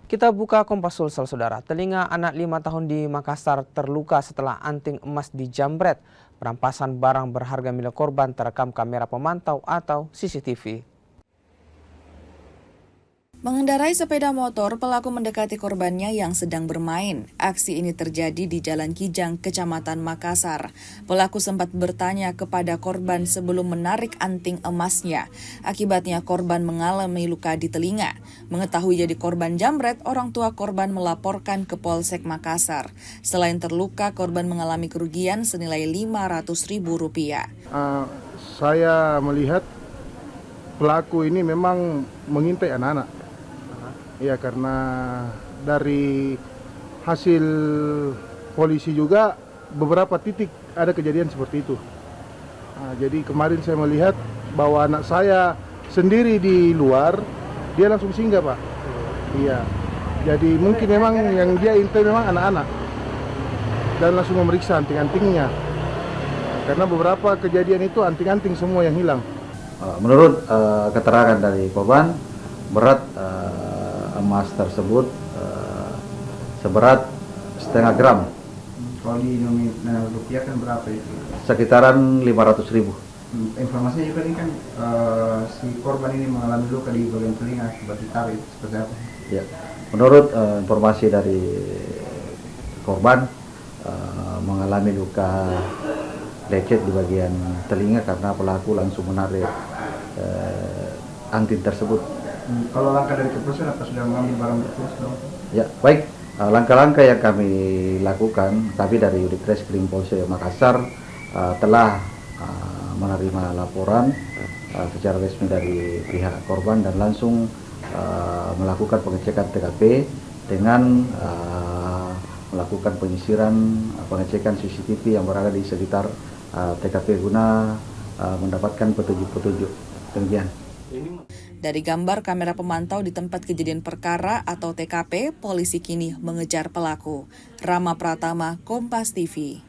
Kita buka Kompas Sulsel, saudara. Telinga anak 5 tahun di Makassar terluka setelah anting emas dijambret. Perampasan barang berharga milik korban terekam kamera pemantau atau CCTV. Mengendarai sepeda motor, pelaku mendekati korbannya yang sedang bermain. Aksi ini terjadi di Jalan Kijang, Kecamatan Makassar. Pelaku sempat bertanya kepada korban sebelum menarik anting emasnya. Akibatnya korban mengalami luka di telinga. Mengetahui jadi korban jambret, orang tua korban melaporkan ke Polsek Makassar. Selain terluka, korban mengalami kerugian senilai Rp500.000. Saya melihat pelaku ini memang mengintai anak-anak. Ya, karena dari hasil polisi juga beberapa titik ada kejadian seperti itu. Jadi kemarin saya melihat bahwa anak saya sendiri di luar, dia langsung singgah, Pak. Iya. Jadi mungkin memang yang dia intai memang anak-anak. Dan langsung memeriksa anting-antingnya. Karena beberapa kejadian itu anting-anting semua yang hilang. Menurut keterangan dari korban, berat emas tersebut seberat setengah gram. Kalau di nominal rupiah kan berapa itu? Sekitaran 500.000. Informasinya juga ini kan si korban ini mengalami luka di bagian telinga akibat ditarik, seperti apa? Ya, menurut informasi dari korban mengalami luka lecet di bagian telinga karena pelaku langsung menarik anting tersebut. Kalau langkah dari kepolisian apa sudah mengambil barang bukti? Ya, baik. Langkah-langkah yang kami lakukan, kami dari Unit Reskrim Polsek Makassar telah menerima laporan secara resmi dari pihak korban dan langsung melakukan pengecekan TKP dengan melakukan penyisiran, pengecekan CCTV yang berada di sekitar TKP guna mendapatkan petunjuk-petunjuk. Demikian. Dari gambar kamera pemantau di tempat kejadian perkara atau TKP, polisi kini mengejar pelaku. Rama Pratama, Kompas TV.